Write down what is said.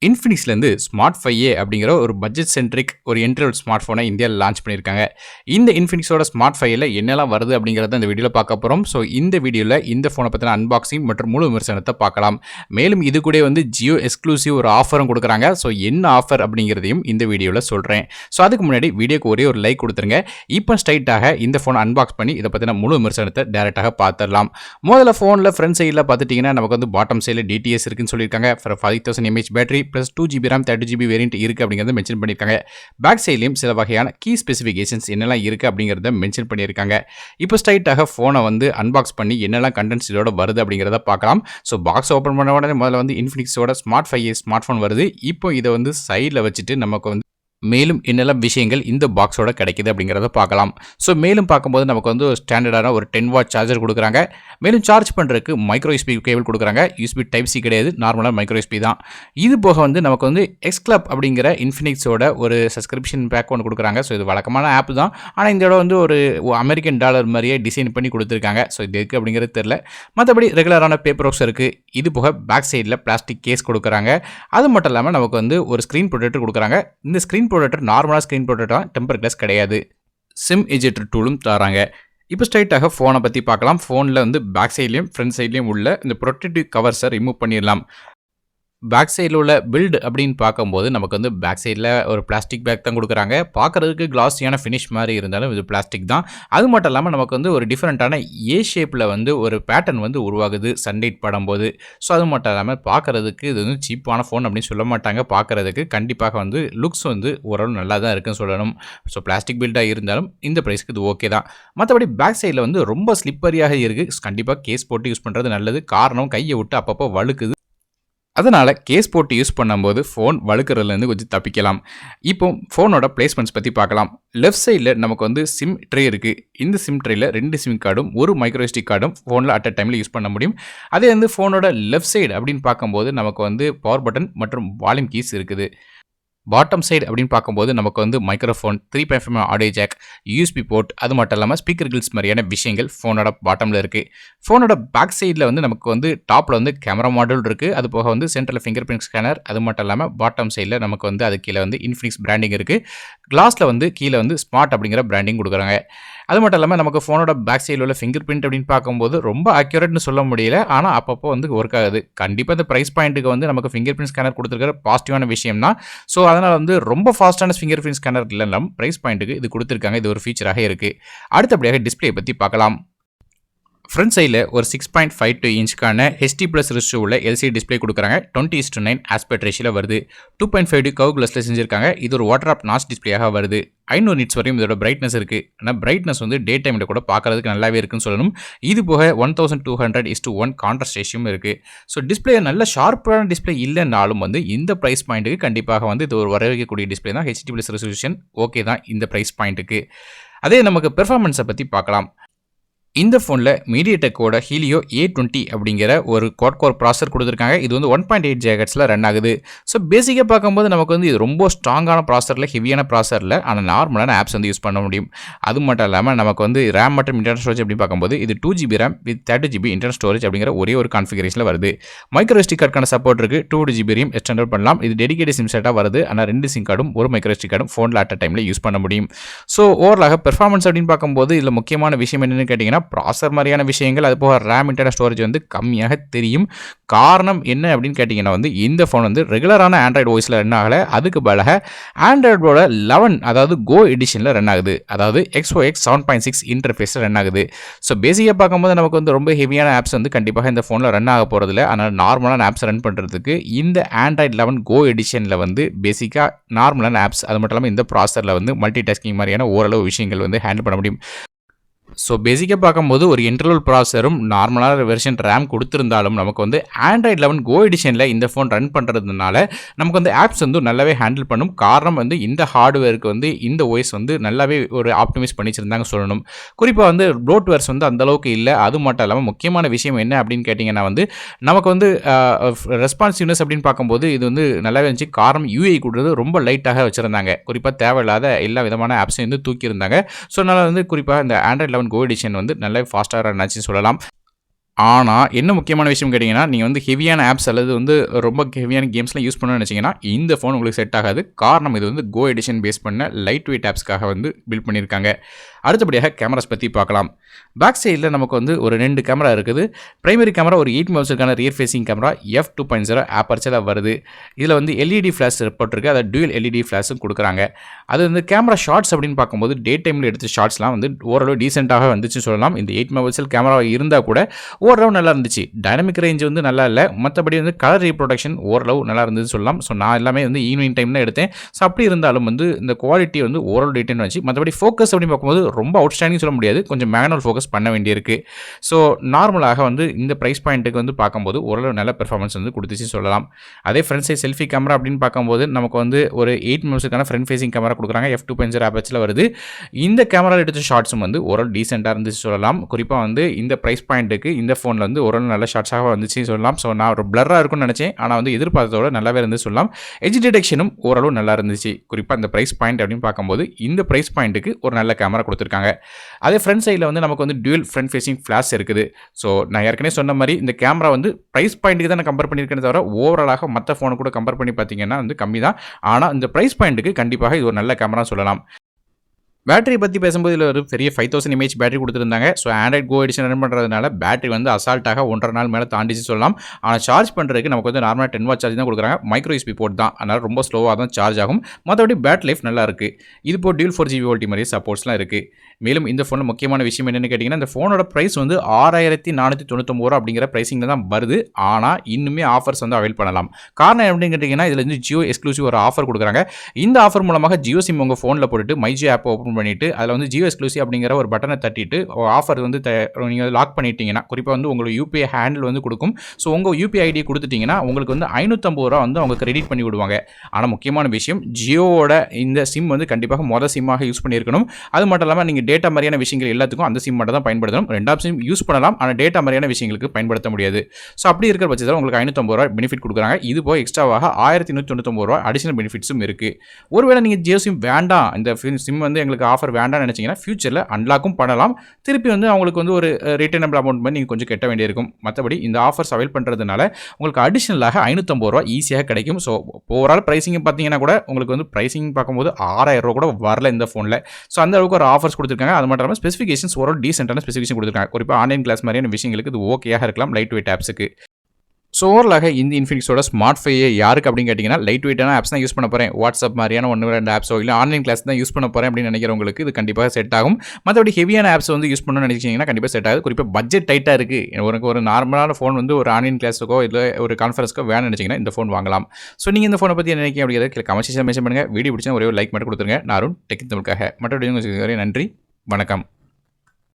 இன்ஃபினிக்ஸ்லேருந்து smart 5ஏ அப்படிங்கிற ஒரு budget centric ஒரு என்ட்ரி லெவல் ஸ்மார்ட் ஃபோனை இந்தியாவில் லான்ச் பண்ணியிருக்காங்க. இந்த இன்ஃபினிக்ஸோட ஸ்மார்ட் 5ஏல என்னெல்லாம் வருது அப்படிங்கிறத இந்த வீடியோவில் பார்க்க போகிறோம். ஸோ இந்த வீடியோவில் இந்த ஃபோனை பற்றின அன்பாக்சிங் மற்றும் முழு விமர்சனத்தை பார்க்கலாம். மேலும் இது கூட ஜியோ எக்ஸ்க்ளூசிவ் ஒரு ஆஃபரும் கொடுக்குறாங்க. ஸோ என்ன ஆஃபர் அப்படிங்கிறதையும் இந்த வீடியோவில் சொல்கிறேன். ஸோ அதுக்கு முன்னாடி வீடியோக்கு ஒரே ஒரு லைக் கொடுத்துருங்க. இப்போ ஸ்ட்ரைட்டாக இந்த ஃபோனை அன்பாக்ஸ் பண்ணி இதை பற்றின முழு விமர்சனத்தை டேரெக்டாக பார்த்துடலாம். முதல்ல ஃபோனில் ஃப்ரண்ட் சைடில் பார்த்துட்டிங்கன்னா நமக்கு பாட்டம் சைடில் டிடிஎஸ் இருக்குன்னு சொல்லியிருக்காங்க. 5000 mAh battery plus 2GB RAM 32GB variant இருக்குது அப்படிங்கிறத மென்ஷன் பண்ணியிருக்காங்க. பேக் சைட்லையும் சில வகையான கீ ஸ்பெசிஃபிகேஷன்ஸ் என்னெல்லாம் இருக்குது அப்படிங்கிறத மென்ஷன் பண்ணியிருக்காங்க. இப்போ ஸ்ட்ரைட்டாக ஃபோனை அன்பாக்ஸ் பண்ணி என்னெல்லாம் கண்டென்ட்ஸ் இதோட வருது அப்படிங்கிறத பார்க்கலாம். ஸோ பாக்ஸ் ஓப்பன் பண்ண உடனே முதல்ல இன்ஃபினிக்ஸோட ஸ்மார்ட் 5ஏ ஸ்மார்ட் ஃபோன் வருது. இப்போ இதை சைடில் வச்சுட்டு நமக்கு மேலும் என்னெல்லாம் விஷயங்கள் இந்த பாக்ஸோட கிடைக்குது அப்படிங்கிறத பார்க்கலாம். ஸோ மேலும் பார்க்கும்போது நமக்கு ஸ்டாண்டர்டான ஒரு 10 வாட் சார்ஜர் கொடுக்குறாங்க. மேலும் சார்ஜ் பண்ணுறதுக்கு மைக்ரோ யூஎஸ்பி கேபிள் கொடுக்குறாங்க. யூஎஸ்பி டைப் சி கிடையாது, நார்மலாக மைக்ரோ யூஎஸ்பி தான். இது போக நமக்கு எக்ஸ் கிளப் அப்படிங்கிற இன்ஃபினிக்ஸோட ஒரு சப்ஸ்கிரிப்ஷன் பேக் ஒன்று கொடுக்குறாங்க. ஸோ இது வழக்கமான ஆப் தான், ஆனால் இந்த இடம் ஒரு அமெரிக்கன் டாலர் மாதிரியே டிசைன் பண்ணி கொடுத்துருக்காங்க. ஸோ இது இருக்குது அப்படிங்கிறது தெரில. மற்றபடி ரெகுலரான பேப்பர் ஒர்க்ஸ் இருக்குது. இது போக பேக் சைடில் பிளாஸ்டிக் கேஸ் கொடுக்குறாங்க. அது மட்டும் இல்லாமல் நமக்கு ஒரு ஸ்க்ரீன் ப்ரொடெக்டர் கொடுக்குறாங்க. இந்த ஸ்க்ரீன் ப்ரொடெக்டர் நார்மலாக ஸ்க்ரீன் ப்ரொடெக்டர் தான், டெம்பர் கிளாஸ் கிடையாது. சிம் எஜெக்டர் டூலும் தராங்க. இப்போ ஸ்ட்ரைட்டாக ஃபோனை பற்றி பார்க்கலாம். ஃபோனில் பேக் சைட்லேயும் ஃப்ரண்ட் சைட்லேயும் உள்ள இந்த ப்ரொடெக்டிவ் கவர்ஸை ரிமூவ் பண்ணிடலாம். பேக் சைடில் உள்ள பில்டு அப்படின்னு பார்க்கும்போது நமக்கு பேக் சைடில் ஒரு பிளாஸ்டிக் பேக் தான் கொடுக்குறாங்க. பார்க்குறதுக்கு கிளாஸியான ஃபினிஷ் மாதிரி இருந்தாலும் இது பிளாஸ்டிக் தான். அது மட்டும் இல்லாமல் நமக்கு ஒரு டிஃப்ரெண்ட்டான ஏ ஷேப்பில் ஒரு பேட்டர்ன் உருவாகுது சன்லைட் படும்போது. ஸோ அது மட்டும் இல்லாமல் பார்க்குறதுக்கு இது சீப்பான ஃபோன் அப்படின்னு சொல்ல மாட்டாங்க. பார்க்குறதுக்கு கண்டிப்பாக லுக்ஸ் ஓரளவு நல்லா தான் இருக்குன்னு சொல்லணும். ஸோ பிளாஸ்டிக் பில்டாக இருந்தாலும் இந்த ப்ரைஸ்க்கு இது ஓகே தான். மற்றபடி பேக் சைடில் ரொம்ப ஸ்லிப்பரியாக இருக்குது. கண்டிப்பாக கேஸ் போட்டு யூஸ் பண்ணுறது நல்லது. காரணம் கையை விட்டு அப்பப்போ வழுக்குது. அதனால் கேஸ் போட்டு யூஸ் பண்ணும்போது ஃபோன் வழுக்கிறதுலேருந்து கொஞ்சம் தப்பிக்கலாம். இப்போ ஃபோனோட பிளேஸ்மெண்ட்ஸ் பற்றி பார்க்கலாம். லெஃப்ட் சைடில் நமக்கு சிம் ட்ரே இருக்குது. இந்த சிம் ட்ரேயில் 2 சிம் கார்டும் ஒரு மைக்ரோ எஸ்டி கார்டும் ஃபோனில் அட் அ டைமில் யூஸ் பண்ண முடியும். அதே ஃபோனோட லெஃப்ட் சைடு அப்படின்னு பார்க்கும்போது நமக்கு பவர் பட்டன் மற்றும் வால்யூம் கீஸ் இருக்குது. பாட்டம் சைடு அப்படின்னு பார்க்கும்போது நமக்கு microphone, 3.5 audio jack, USB port, அது மட்டும் இல்லாமல் ஸ்பீக்கர் கில்ஸ் மாதிரியான விஷயங்கள் ஃபோனோட பாட்டமில் இருக்குது. ஃபோனோட பேக் சைடில் நமக்கு டாப்பில் கேமரா மாடல் இருக்குது. அது போக சென்டரில் ஃபிங்கர் பிரிண்ட் ஸ்கேனர், அது மட்டும் இல்லாமல் பாட்டம் சைடில் நமக்கு அது கீழே இன்ஃபினிக்ஸ் பிராண்டிங் இருக்குது. கிளாஸில் கீழே ஸ்மார்ட் அப்படிங்கிற பிராண்டிங் கொடுக்குறாங்க. அது மட்டும் இல்லாமல் நமக்கு ஃபோனோட பேக் சைடில் உள்ள ஃபிங்கர் பிரிண்ட் அப்படின்னு பார்க்கும்போது ரொம்ப அக்யூரேட்னு சொல்ல முடியல, ஆனால் அப்பப்போ ஒர்க் ஆகுது. கண்டிப்பாக இந்த ப்ரைஸ் பாயிண்ட்டுக்கு நமக்கு ஃபிங்கர் பிரிண்ட் ஸ்கேனர் கொடுத்துருக்கிற பாசிட்டிவான விஷயம் தான். ஸோ அதனால் ரொம்ப ஃபாஸ்ட்டான ஃபிங்கர் பிரிண்ட் ஸ்கேனர் இல்லைனாலும் ப்ரைஸ் பாயிண்ட்டுக்கு இது கொடுத்துருக்காங்க. இது ஒரு ஃபீச்சராக இருக்குது. அடுத்தபடியாக டிஸ்பிளே பற்றி பார்க்கலாம். ஃப்ரண்ட் சைடில் ஒரு 6.52 இன்ச்சுக்கான HD+ ரெஸ்ட் உள்ள LCD டிஸ்பிளே கொடுக்குறாங்க. 20:9 ஆஸ்பெக்ட் ரேஷியோவில் வருது. 2.5D கர்வ் கிளாஸில் செஞ்சுருக்காங்க. இது ஒரு வாட்டர் ஆப் நாச் டிஸ்பிளேயாக வருது. 500 நிட்ஸ் வரையும் இதோட பிரைட்னஸ் இருக்குது. ஆனால் பிரைட்னஸ் டே டைமில் கூட பார்க்குறதுக்கு நல்லாவே இருக்குன்னு சொல்லணும். இது போக 1200:1 கான்ட்ராஸ்ட் ரேஷியும் இருக்குது. ஸோ டிஸ்பிளே நல்ல ஷார்ப்பான டிஸ்பிளே இல்லைனாலும் இந்த ப்ரைஸ் பாயிண்ட்டுக்கு கண்டிப்பாக இது ஒரு வரவேற்கக்கூடிய டிஸ்பிளே தான். HD+ ரெசல்யூஷன் ஓகே தான் இந்த ப்ரைஸ் பாயிண்ட்டுக்கு. அதே நமக்கு பெர்ஃபார்மன்ஸை பற்றி பார்க்கலாம். இந்த ஃபோனில் மீடியாடெக்கோட ஹீலியோ A20 அப்படிங்கிற ஒரு குவாட் கோர் ப்ராசர் கொடுத்துருக்காங்க. இது 1.8 GHz ரன் ஆகுது. ஸோ பேசிக்காக பார்க்கும்போது நமக்கு இது ரொம்ப ஸ்ட்ராங்கான ப்ராசரில், ஹெவியான ப்ராசரில், ஆனால் நார்மலான ஆப்ஸ் யூஸ் பண்ண முடியும். அது மட்டும் இல்லாமல் நமக்கு ரேம் மற்றும் இன்டர்னல் ஸ்டோரேஜ் அப்படின்னு பார்க்கும்போது இது 2GB RAM with 30GB internal storage அப்படிங்கிற ஒரே ஒரு கான்ஃபிகரேஷனில் வருது. மைக்ரோ எஸ்டி கார்டுக்கான சப்போர்ட் இருக்குது. 2GB RAM எக்ஸ்டெண்ட் பண்ணலாம். இது டெடிகேட்டட் சிம் செட்டாக வருது. ஆனால் 2 சிம் கார்டும் ஒரு மைக்ரோ எஸ்டி கார்டும் ஃபோனில் அட் அ டைமில் யூஸ் பண்ண முடியும். ஸோ ஓவராலாக பெர்ஃபார்மன்ஸ் அப்படின்னு பார்க்கும்போது இதில் முக்கியமான விஷயம் என்னென்னு கேட்டிங்கன்னா ப்ராசர் மாதிரியான விஷயங்கள், அது போக ரேம் இன்டர்னல் ஸ்டோரேஜ் கம்மியாக தெரியும். காரணம் என்ன அப்படின்னு கேட்டிங்கன்னா இந்த ஃபோன் ரெகுலரான ஆண்ட்ராய்டு ஓஎஸில் ரன் ஆகலை. அதுக்கு பதிலாக ஆண்ட்ராய்டோட 11 அதாவது கோ எடிஷனில் ரன் ஆகுது. அதாவது XOX 7.6 இன்டர்ஃபேஸில் ரன் ஆகுது. ஸோ பேசிக்காக பார்க்கும்போது நமக்கு ரொம்ப ஹெவியான ஆப்ஸ் கண்டிப்பாக இந்த ஃபோனில் ரன் ஆக போகிறதில்ல. ஆனால் நார்மலான ஆப்ஸ் ரன் பண்ணுறதுக்கு இந்த ஆண்ட்ராய்டு 11 கோ எடிஷனில் பேசிக்காக நார்மலான ஆப்ஸ், அது மட்டும் இல்லாமல் இந்த ப்ராசரில் மல்டி டாஸ்கிங் மாதிரியான ஓரளவு விஷயங்கள் ஹேண்டில் பண்ண முடியும். ஸோ பேசிக்காக பார்க்கும்போது ஒரு இன்டர்னல் ப்ராசரும் நார்மலான வெர்ஷன் ரேம் கொடுத்துருந்தாலும் நமக்கு ஆண்ட்ராய்டு 11 கோ எடிஷனில் இந்த ஃபோன் ரன் பண்ணுறதுனால நமக்கு ஆப்ஸ் நல்லாவே ஹேண்டில் பண்ணும். காரணம் இந்த ஹார்ட்வேருக்கு இந்த ஓஎஸ் நல்லாவே ஒரு ஆப்டிமைஸ் பண்ணி வச்சுருந்தாங்க சொல்லணும். குறிப்பாக ப்ளோட்வேர்ஸ் அந்தளவுக்கு இல்லை. அது மட்டும் இல்லாமல் முக்கியமான விஷயம் என்ன அப்படின்னு கேட்டிங்கன்னா நமக்கு ரெஸ்பான்சிவ்னஸ் அப்படின்னு பார்க்கும்போது இது நல்லாவே இருந்துச்சு. காரணம் UI கொடுறது ரொம்ப லைட்டாக வச்சுருந்தாங்க. குறிப்பாக தேவையில்லாத எல்லா விதமான ஆப்ஸையும் தூக்கியிருந்தாங்க. ஸோ அதனால் குறிப்பாக இந்த ஆண்ட்ராய்டு 11 கோ எடிஷன் நல்லா ஃபாஸ்ட்டாக ரன் ஆச்சுன்னு சொல்லலாம். ஆனா, என்ன முக்கியமான விஷயம் கேட்டீங்கன்னா, நீங்க வந்து ஹெவியான ஆப்ஸ் அல்லது வந்து ரொம்ப ஹெவியான கேம்ஸ்லாம் யூஸ் பண்ணணும்னு நெனச்சீங்கன்னா, இந்த ஃபோன் உங்களுக்கு செட் ஆகாது. காரணம் இது வந்து கோ எடிஷன் பேஸ் பண்ண லைட் வெயிட் ஆப்ஸ்க்காக வந்து பில்ட் பண்ணியிருக்காங்க. அடுத்தபடியாக கேமராஸ் பத்தி பார்க்கலாம். பேக் சைட்ல நமக்கு வந்து ஒரு 2 கேமரா இருக்குது. பிரைமரி கேமரா ஒரு 8 மெகாபிக்சலுக்கான ரியர் ஃபேசிங் கேமரா f2.0 ஆப்பர்ச்சர்ல வருது. இதில வந்து எல்இடி ஃபிளாஷ் போட்டிருக்கு. அதாவது டூயல் எல்இடி ஃபிளாஷும் குடுக்குறாங்க. அது வந்து கேமரா ஷாட்ஸ் அப்படின்னு பார்க்கும்போது, டே டைம்ல எடுத்த ஷாட்ஸ்லாம் வந்து ஓரளவு டீசென்ட்டாக வந்துச்சுன்னு சொல்லலாம். இந்த 8 மெகாபிக்சல் கேமரா இருந்தா கூட ஓரளவு நல்லா இருந்துச்சு. டைனமிக் ரேஞ்ச் வந்து நல்லா இல்ல. மத்தபடி வந்து கலர் ரீப்ரொடக்ஷன் ஓரளவு நல்லா இருந்ததுன்னு சொல்லலாம். ஸோ நான் எல்லாமே வந்து ஈவினிங் டைம் தான் எடுத்தேன். ஸோ அப்படி இருந்தாலும் வந்து இந்த குவாலிட்டி வந்து ஓரளவு டீட்டெயில்டா வந்துச்சு. மத்தபடி ஃபோக்கஸ் அப்படின்னு பார்க்கும்போது ரொம்ப அவுட்ஸ்டாண்டிங் சொல்ல முடியாது. கொஞ்சம் மேனுவல் ஃபோக்கஸ் பண்ண வேண்டியிருக்கு. ஸோ நார்மலாக வந்து இந்த பிரைஸ் பாயிண்ட்டுக்கு வந்து பார்க்கும்போது ஓரளவு நல்ல பெர்ஃபார்மன்ஸ் வந்து குடுத்துச்சுன்னு சொல்லலாம். அதே ஃப்ரண்ட் சைட் செல்ஃபி கேமரா அப்படின்னு பார்க்கும்போது நமக்கு வந்து ஒரு 8 மெகாபிக்சலுக்கான ஃப்ரண்ட் ஃபேசிங் கேமரா குடுக்குறாங்க. f2.0 ஆப்பர்ச்சர்ல வருது. இந்த கேமரால எடுத்த ஷாட்ஸும் வந்து ஓரளவு டீசென்ட்டா இருந்துச்சு சொல்லலாம். குறிப்பா வந்து இந்த பிரைஸ் பாயிண்ட்டுக்கு இந்த ஃபோன்ல வந்து ஓரளவு நல்ல ஷாட்ஸாக வந்துச்சுன்னு சொல்லலாம். ஸோ நான் ஒரு பிளர்ரா இருக்கும்னு நெனச்சேன். ஆனா வந்து எதிர்பார்த்தத விட நல்லாவே இருந்துச்சு சொல்லலாம். எட்ஜ் டிடெக்ஷனும் ஓரளவு நல்லா இருந்துச்சு. குறிப்பா இந்த பிரைஸ் பாயிண்ட் அப்படின்னு பார்க்கும்போது, இந்த பிரைஸ் பாயிண்ட்டுக்கு ஒரு நல்ல கேமரா குடுத்துருக்காங்க. அதே ஃப்ரண்ட் சைட்ல வந்து நமக்கு வந்து டூயல் ஃப்ரண்ட் ஃபேசிங் ஃபிளாஷ் இருக்குது. ஸோ நான் ஏற்கனவே சொன்ன மாரி இந்த கேமரா வந்து பிரைஸ் பாயிண்ட்டுக்கு தான் நான் கம்பேர் பண்ணியிருக்கேனே தவிர, ஓவராலாக மத்த ஃபோன கூட கம்பேர் பண்ணி பார்த்தீங்கன்னா வந்து கம்மி தான். ஆனா இந்த பிரைஸ் பாயிண்ட்டுக்கு கண்டிப்பாக இது ஒரு நல்ல கேமரான்னு சொல்லலாம். பேட்டரி பத்தி பேசும்போது இதில ஒரு பெரிய 5000 mAh battery குடுத்திருந்தாங்க. So Android Go edition run பண்றதுனால பேட்டரி வந்து அசால்ட்டாக 1 1/2 நாள் மேல தாண்டிச்சுன்னு சொல்லலாம். ஆனா சார்ஜ் பண்றதுக்கு நமக்கு வந்து நார்மலா 10 வாட் சார்ஜ் தான் குடுக்குறாங்க. மைக்ரோ யூஎஸ்பி போர்ட் தான். அதனால ரொம்ப ஸ்லோவா தான் சார்ஜ் ஆகும். மத்தபடி பேட்டரி லைஃப் நல்லா இருக்கு. இது போக டியூல் 4 ஜிபி வோல்டி மாரி சப்போர்ட்ஸ்லாம் இருக்கு. மேலும் இந்த ஃபோன்ல முக்கியமான விஷயம் என்னன்னு கேட்டீங்கன்னா, இந்த ஃபோனோட பிரைஸ் வந்து ரூ. 6499 அப்படிங்கிற பிரைசிங்ல தான் வருது. ஆனா இன்னுமே ஆஃபர்ஸ் வந்து அவைல் பண்ணலாம். காரணம் எப்படின்னு கேட்டீங்கன்னா, இதில வந்து ஜியோ எக்ஸ்க்ளூசிவ் ஒரு ஆஃபர் குடுக்குறாங்க. இந்த ஆஃபர் மூலமாக ஜியோ சிம் உங்க ஃபோன்ல போட்டுட்டு மை ஜியோ ஆப் ஓப்பன் பண்ணிட்டு, அதில வந்து ஜியோ எக்ஸ்க்ளூசிவ் அப்படிங்கிற ஒரு பட்டன தட்டிட்டு, ஆஃபர் வந்து நீங்க லாக் பண்ணிட்டீங்கன்னா, குறிப்பா வந்து உங்களுக்கு யுபிஐ ஹேண்டில் வந்து குடுக்கும். ஸோ உங்க யுபிஐ ஐடி குடுத்துட்டீங்கன்னா, உங்களுக்கு வந்து ரூ. 550 வந்து அவங்க கிரெடிட் பண்ணி விடுவாங்க. ஆனா முக்கியமான விஷயம், ஜியோவோட இந்த சிம் வந்து கண்டிப்பாக சிம்மாக யூஸ் பண்ணியிருக்கணும். அது மட்டும் இல்லாம நீங்க டேட்டா மாரியான விஷயங்கள் எல்லாத்துக்கும் அந்த சிம் மட்டும் தான் பயன்படுத்தணும். 2ஆம் சிம் யூஸ் பண்ணலாம். ஆனா டேட்டா மாரியான விஷயங்களுக்கு பயன்படுத்த முடியாது. ஸோ அப்படி இருக்கிற பட்சத்தில உங்களுக்கு ரூ. 550 பெனிஃபிட் குடுக்குறாங்க. இது போக எக்ஸ்ட்ராவாக ரூ. 1199 அடிஷனல் பெனிஃபிட்ஸும் இருக்கு. ஒருவேளை நீங்க ஜியோ சிம் வேண்டாம், இந்த சிம் வந்து எங்களுக்கு ஆஃபர் வேண்டாம்னு நெனச்சீங்கன்னா, ஃபியூச்சர்ல அன்லாக்கும் பண்ணலாம். திருப்பி வந்து அவங்களுக்கு வந்து ஒரு ரிட்டர்னபிள் அமௌண்ட் மாரி நீங்க கொஞ்சம் கட்ட வேண்டியிருக்கும். மத்தபடி இந்த ஆஃபர்ஸ் அவைல் பண்றதுனால உங்களுக்கு அடிஷனலாக ரூ. 550 ஈஸியா கிடைக்கும். ஸோ ஓவரால் பிரைசிங் பார்த்தீங்கன்னா கூட உங்களுக்கு வந்து பிரைசிங் பார்க்கும்போது ரூ. 6000 கூட வரல இந்த ஃபோன்ல. ஸோ அந்த அளவுக்கு ஒரு ஆஃபர்ஸ் குடுத்துருக்காங்க. அது மட்டும் இல்லாம ஸ்பெசிஃபிகேஷன்ஸ் ஓரளவு டீசென்ட்டான ஸ்பெசிஃபிகேஷன் குடுத்துருக்காங்க. குறிப்பா ஆன்லைன் கிளாஸ் மாரியான விஷயங்களுக்கு இது ஓகேயாக இருக்கலாம் லைட் வெயிட் ஆப்ஸ்க்கு. ஸோ ஓவரலாக இந்த இன்ஃபினிக்ஸோட ஸ்மார்ட் ஃபைவ் யாருக்கு அப்படின்னு கேட்டிங்கன்னா, லைட் வெயிட்டான ஆப்ஸ் தான் யூஸ் பண்ண போறேன். வாட்ஸ்அப் மாரியான 1, 2 ஆப்ஸோ இல்ல ஆன்லைன் கிளாஸ் தான் யூஸ் பண்ண போறேன் அப்படின்னு நினைக்கிறவங்களுக்கு இது கண்டிப்பாக செட் ஆகும். மத்தபடி ஹெவியான ஆப்ஸ் வந்து யூஸ் பண்ணணும்னு நினைச்சீங்கன்னா கண்டிப்பா செட் ஆகாது. குறிப்பா பட்ஜெட் டைட்டா இருக்கு. உனக்கு ஒரு நார்மலான ஃபோன் வந்து ஒரு ஆன்லைன் கிளாஸுக்கோ இல்ல ஒரு கான்ஃபரன்ஸ்க்கோ வேணும்னு நினைச்சீங்கன்னா இந்த ஃபோன் வாங்கலாம். ஸோ நீங்க இந்த ஃபோனை பத்தி என்ன நினைக்கிறீங்க அப்படிங்கிறத கீழ கமெண்ட் செக்ஷன்ல மென்ஷன் பண்ணுங்க. வீடியோ பிடிச்சா ஒரே ஒரு லைக் மட்டும் குடுத்துருங்க. நான் அருண் டெக் தமிழுக்காக. மற்றபடி நன்றி. வணக்கம்.